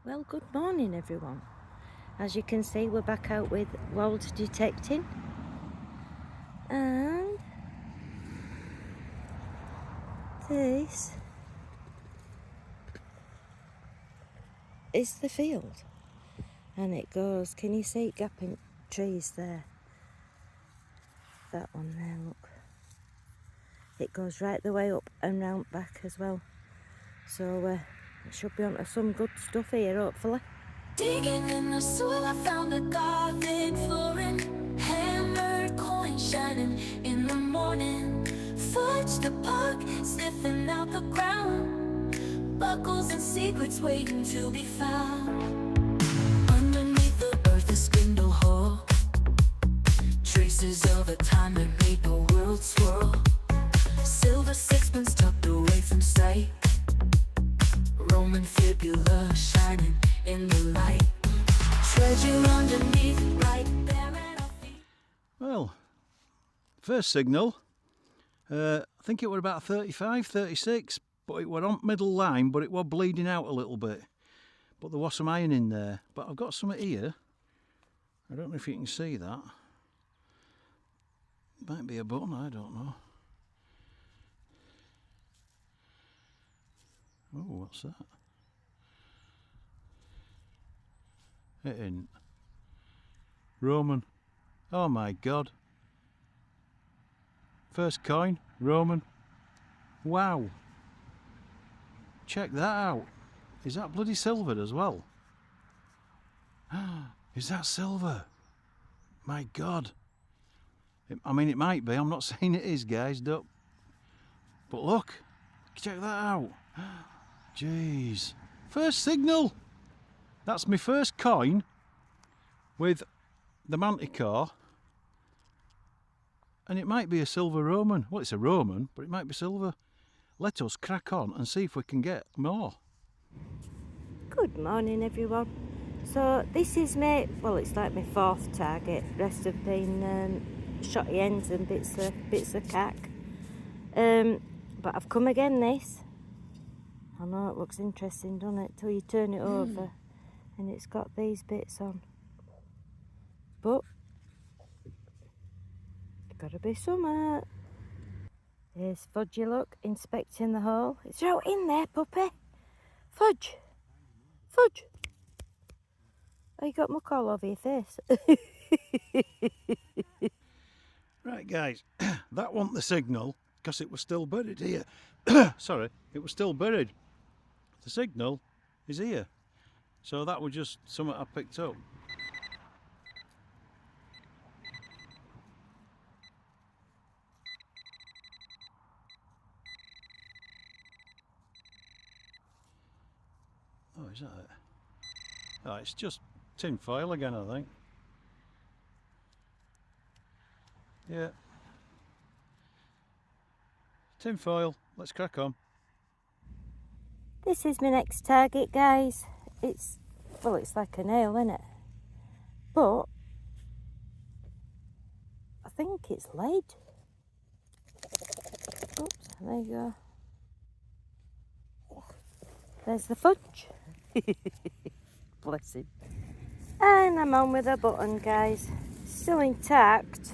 Well, good morning everyone. As you can see, we're back out with Wolds Detecting, and this is the field, and it goes, can you see it gapping trees there? That one there, look. It goes right the way up and round back as well. So it should be onto some good stuff here, hopefully. Digging in the soil, I found a garden flooring, hammered coin shining in the morning. Fudge the park, sniffing out the ground, buckles and secrets waiting to be found. Underneath the earth, a spindle hole, traces of a time that made the world swirl. Silver sixpence tucked away from sight, Roman fibula shining in the light. Treasure underneath, right there at our feet. Well, first signal, I think it was about 35, 36, but it was on middle line, but it was bleeding out a little bit. But there was some iron in there. But I've got some here. I don't know if you can see that. Might be a button, I don't know. Oh, what's that? It ain't. Roman. Oh my God. First coin, Roman. Wow. Check that out. Is that bloody silvered as well? Is that silver? My God. I mean, it might be. I'm not saying it is, guys. Don't. But look. Check that out. Jeez. First signal. That's my first coin with the Manticore. And it might be a silver Roman. Well, it's a Roman, but it might be silver. Let us crack on and see if we can get more. Good morning everyone. So this is well, it's like my fourth target. Rest have been shotty ends and bits of cack. But I've come again this. I know it looks interesting, doesn't it? Till you turn it over and it's got these bits on. But it's gotta be summer. There's Fudgy, look, inspecting the hole. It's out in there, puppy. Fudge. Fudge. Oh, you got muck all over your face. Right, guys, that wasn't the signal because it was still buried here. Sorry, it was still buried. The signal is here. So that was just something I picked up. Oh, is that it? Oh, it's just tin foil again, I think. Yeah. Tin foil. Let's crack on. This is my next target, guys. It's like a nail, isn't it? But I think it's lead. Oops, there you go. There's the fudge. Bless him. And I'm on with a button, guys. Still intact,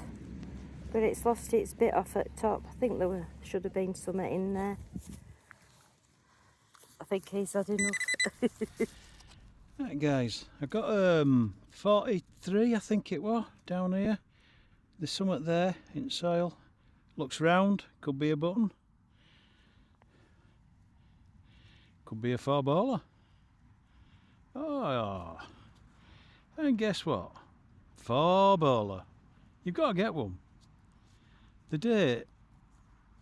but it's lost its bit off at top. I think should have been something in there. I think he's had enough. Right, guys, I got 43, I think it was, down here. There's something there in soil. Looks round, could be a button. Could be a 4-baller. Oh, and guess what? 4-baller. You've got to get one. The day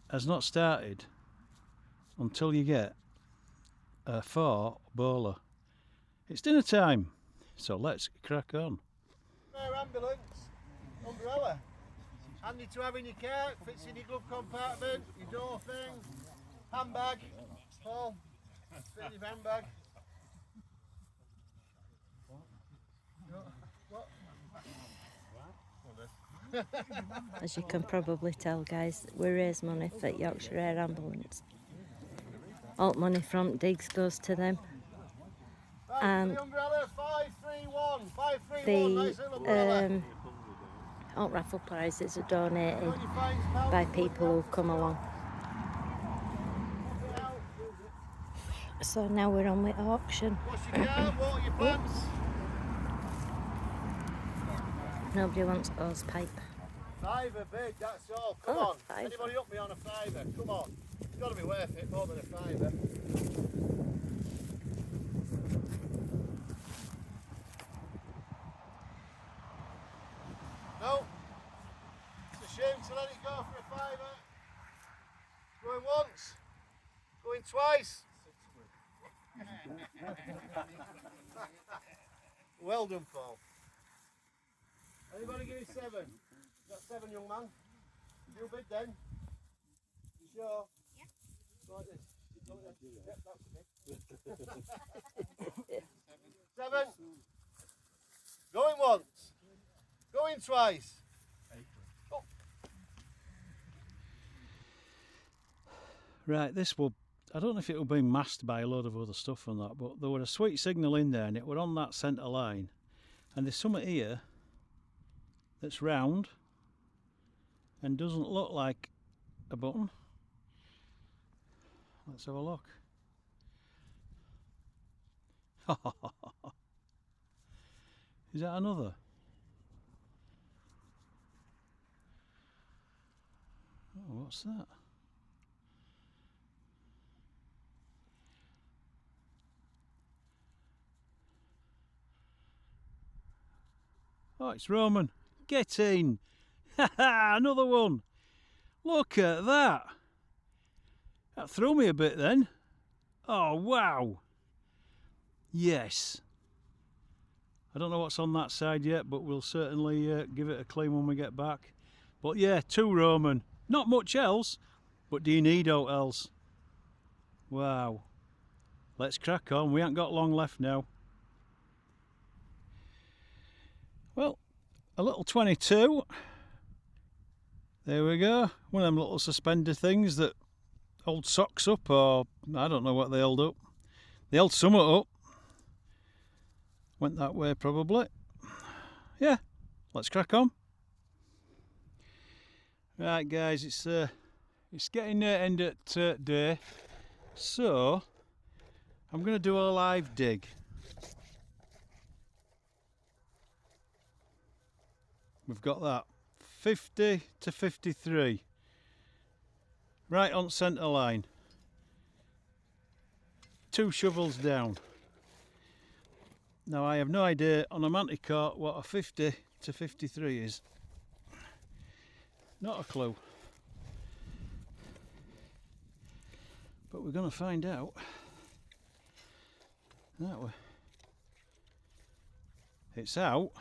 has not started until you get a 4-baller. It's dinner time, so let's crack on. Ambulance, umbrella, handy to have in your car, fits in your glove compartment, your door thing, handbag, Paul, fit in your handbag. What? As you can probably tell, guys, we raise money for Yorkshire Air Ambulance. All money from digs goes to them. Right, And the umbrellas, 531, 531, the nice little umbrella. alt raffle prizes are donated Got your fines, pal, by just put people it who out for come sale. along. Put it out. So now we're on with auction. Wash your car, water your plants. Nobody wants hose pipe. Fiver bid, that's all. Come Oh, on. fiver. Anybody up me on a fiver? Come on. It's got to be worth it, more than a fiver. No. It's a shame to let it go for a fiver. Going once. Going twice. Well done, Paul. Anybody give me 7? You got 7, young man? You bid then? You sure? Yeah. Like this. Yep, that's okay. 7. Going once. Going twice. Oh. Right, this will, I don't know if it will be masked by a load of other stuff and that, but there were a sweet signal in there and it were on that centre line. And there's something here that's round and doesn't look like a button. Let's have a look. Is that another? Oh, what's that? Oh, it's Roman. Get in! Another one! Look at that! That threw me a bit then. Oh, wow! Yes. I don't know what's on that side yet, but we'll certainly give it a clean when we get back. But yeah, 2 Roman. Not much else, but do you need aught else? Wow. Let's crack on. We ain't got long left now. Well, a little 22. There we go. One of them little suspender things that hold socks up, or I don't know what they hold up. They held something up. Went that way probably. Yeah, let's crack on. Right guys, it's getting near end at day, so I'm going to do a live dig. We've got that 50 to 53, right on centre line, 2 shovels down. Now I have no idea on a manticore what a 50 to 53 is. Not a clue. But we're going to find out. That way. It's out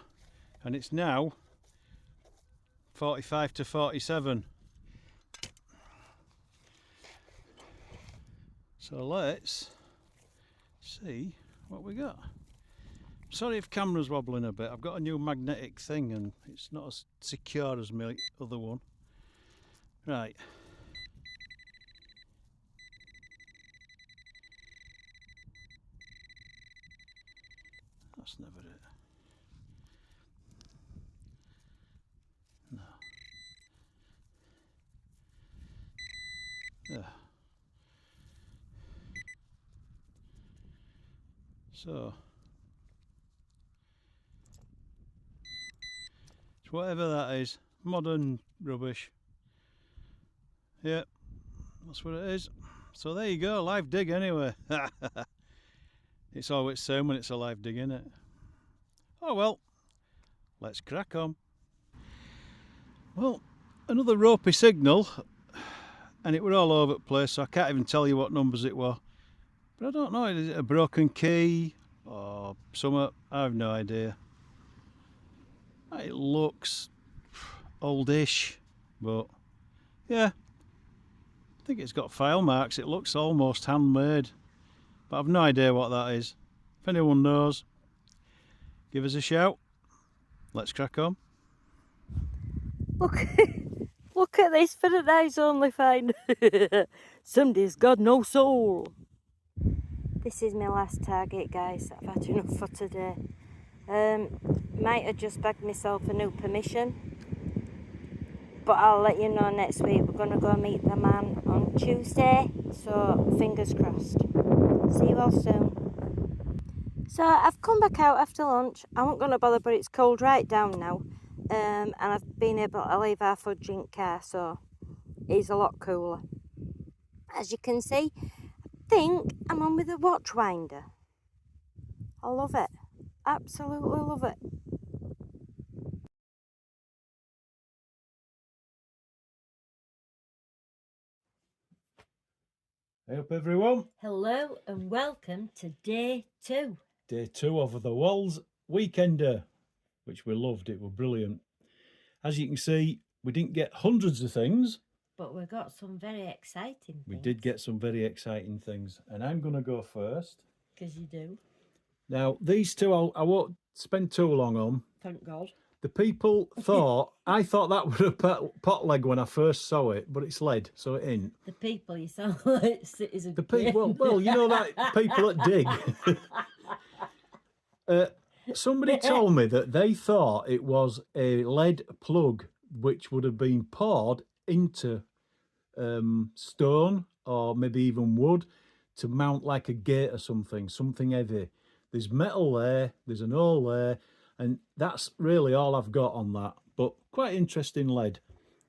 and it's now 45 to 47. So let's see what we got. Sorry if camera's wobbling a bit. I've got a new magnetic thing and it's not as secure as my other one. Right. That's never it. No. Yeah. So it's whatever that is. Modern rubbish. Yep, that's what it is. So there you go, live dig anyway. It's always the same when it's a live dig, isn't it? Oh well, let's crack on. Well, another ropey signal, and it were all over the place, so I can't even tell you what numbers it were. But I don't know, is it a broken key or something? I have no idea. It looks oldish, but yeah, I think it's got file marks. It looks almost handmade, but I've no idea what that is. If anyone knows, give us a shout. Let's crack on. Look, look at this for an eyes only find. Somebody's got no soul. This is my last target, guys. I've had enough for today. Might have just bagged myself a new permission, but I'll let you know next week. We're going to go meet the man on Tuesday, so fingers crossed. See you all soon. So I've come back out after lunch. I wasn't going to bother, but it's cold right down now. And I've been able to leave our fudge in car, so it's a lot cooler. As you can see, I think I'm on with a watch winder. I love it. Absolutely love it. Hey up everyone. Hello and welcome to day 2. Day 2 of the Wolds Weekender, which we loved. It was brilliant. As you can see, we didn't get hundreds of things. But we got some very exciting things. We did get some very exciting things. And I'm going to go first. Because you do. Now, these two I won't spend too long on. Thank God. The people thought, I thought that was a pot leg when I first saw it, but it's lead, so it ain't. The people, you sound like citizens. The people, well, you know that people that dig. Somebody told me that they thought it was a lead plug which would have been poured into stone or maybe even wood to mount like a gate or something heavy. There's metal there, there's an hole there, and that's really all I've got on that. But quite interesting lead.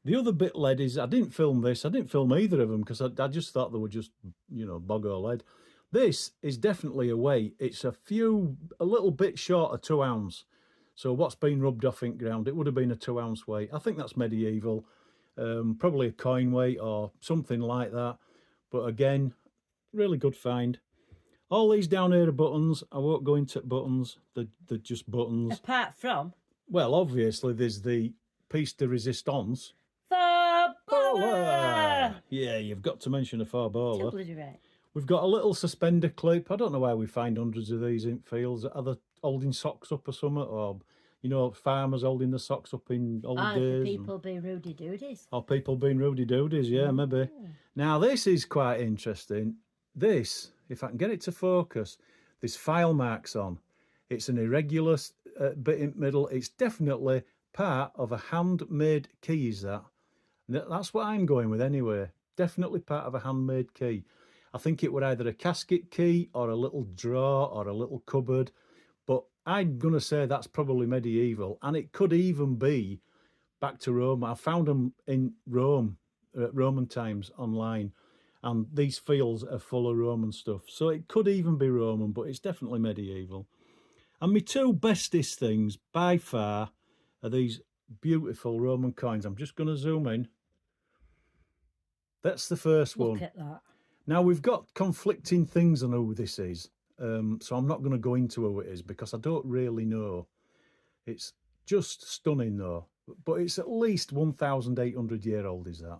The other bit lead is, I didn't film this, I didn't film either of them because I just thought they were just, you know, bog or lead. This is definitely a weight. It's a little bit short of 2 ounce. So what's been rubbed off in ground, it would have been a 2 ounce weight. I think that's medieval, probably a coin weight or something like that. But again, really good find. All these down here are buttons. I won't go into buttons. They're just buttons. Apart from? Well, obviously there's the piece de resistance. For baller! Yeah, you've got to mention a far baller. Totally right. We've got a little suspender clip. I don't know why we find hundreds of these in fields. Are they holding socks up or something? Or, you know, farmers holding the socks up in old days. People being Rudy Doodies. Or people being Rudy Doodies, yeah, maybe. Now, this is quite interesting. This, if I can get it to focus, there's file marks on. It's an irregular bit in the middle. It's definitely part of a handmade key, is that? That's what I'm going with anyway. Definitely part of a handmade key. I think it were either a casket key or a little drawer or a little cupboard. But I'm going to say that's probably medieval. And it could even be back to Rome. I found them in Rome, Roman times online. And these fields are full of Roman stuff. So it could even be Roman, but it's definitely medieval. And my two bestest things by far are these beautiful Roman coins. I'm just going to zoom in. That's the first one. Look at that. Now, we've got conflicting things on who this is. So I'm not going to go into who it is because I don't really know. It's just stunning though. But it's at least 1,800 year old, is that?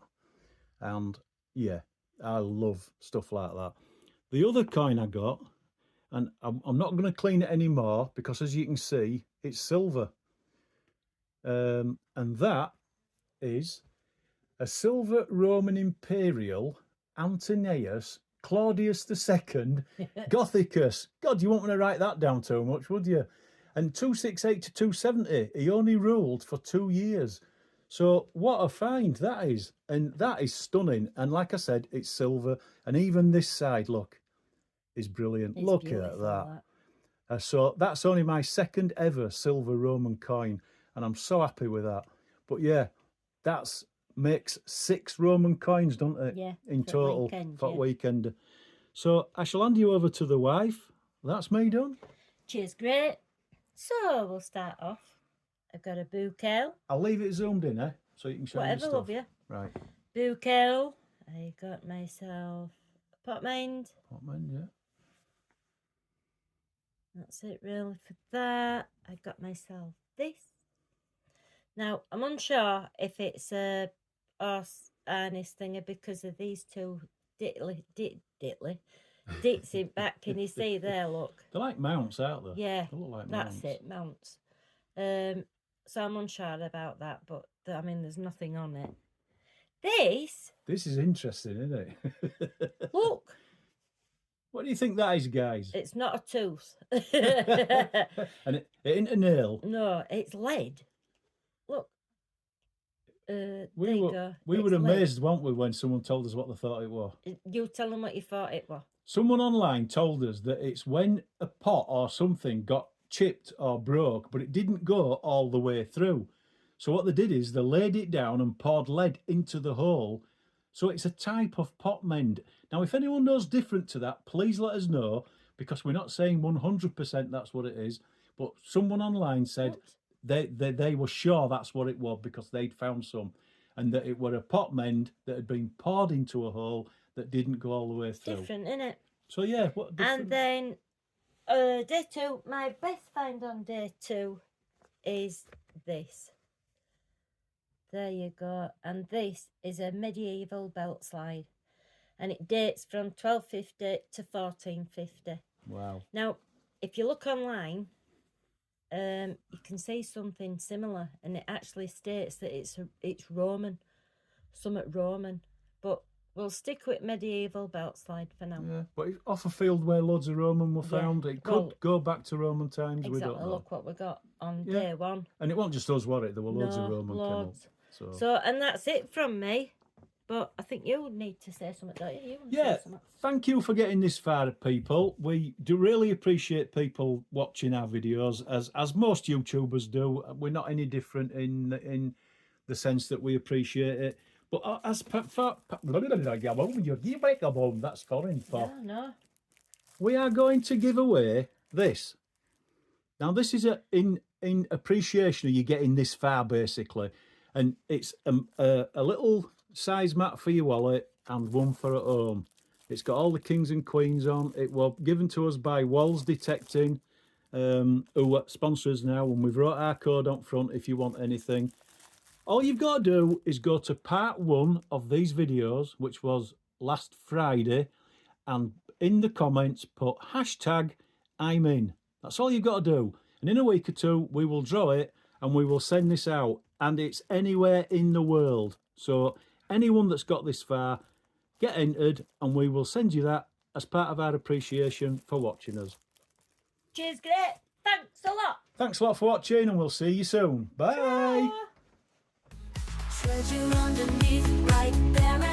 And yeah, I love stuff like that. The other coin I got, and I'm not going to clean it anymore because as you can see, it's silver. And that is a silver Roman Imperial Antoninus Claudius II Gothicus. God, you won't want to write that down too much, would you? And 268 to 270, he only ruled for 2 years. So what a find that is. And that is stunning. And like I said, it's silver. And even this side, look, is brilliant. Look at that. So that's only my second ever silver Roman coin. And I'm so happy with that. But yeah, that's makes 6 Roman coins, don't it? Yeah. In total for weekend. So I shall hand you over to the wife. That's me done. Cheers, great. So we'll start off. I've got a bouquet. I'll leave it zoomed in, so you can show me Whatever, stuff. love you. Right. Bouquet. I got myself a pot mind. Pot mind, yeah. That's it really for that. I got myself this. Now, I'm unsure if it's a horse harness thinger because of these two dits in back. Can you see there, look? They're like mounts, aren't they? Yeah, they look like that's mounts. it, mounts. So I'm unsure about that, but I mean, there's nothing on it. This is interesting, isn't it? look, What do you think that is, guys? It's not a tooth. And it ain't a nail. No, it's lead. Look. There We you were go. we It's were lead. amazed, weren't we, when someone told us what they thought it was. You tell them what you thought it was. Someone online told us that it's when a pot or something got chipped or broke, but it didn't go all the way through. So what they did is they laid it down and poured lead into the hole. So it's a type of pot mend. Now, if anyone knows different to that, please let us know, because we're not saying 100% that's what it is. But someone online said they were sure that's what it was because they'd found some, and that it were a pot mend that had been poured into a hole that didn't go all the way through. Different, innit? So yeah, what different? And then day 2, my best find on day 2 is this. There you go. And this is a medieval belt slide. And it dates from 1250 to 1450. Wow. Now, if you look online, you can see something similar, and it actually states that it's Roman, somewhat Roman. But we'll stick with medieval belt slide for now. Yeah, but it's off a field where loads of Roman were found. It could go back to Roman times. Exactly. We don't know. Look what we got on day 1. And it wasn't just us, was it? There were loads of Roman loads. So, and that's it from me. But I think you need to say something, don't you? yeah, thank you for getting this far, people. We do really appreciate people watching our videos, as most YouTubers do. We're not any different in the sense that we appreciate it. But as that's foreign for. Yeah, no. We are going to give away this. Now, this is in appreciation of you getting this far, basically. And it's a little size mat for your wallet and one for at home. It's got all the kings and queens on. It was given to us by Wolds Detecting, who sponsor us now, and we've wrote our code on front if you want anything. All you've got to do is go to part 1 of these videos, which was last Friday, and in the comments put hashtag I'm in. That's all you've got to do. And in a week or 2, we will draw it and we will send this out. And it's anywhere in the world. So anyone that's got this far, get entered, and we will send you that as part of our appreciation for watching us. Cheers, great. Thanks a lot. Thanks a lot for watching, and we'll see you soon. Bye. Ciao. Treasure underneath, right there.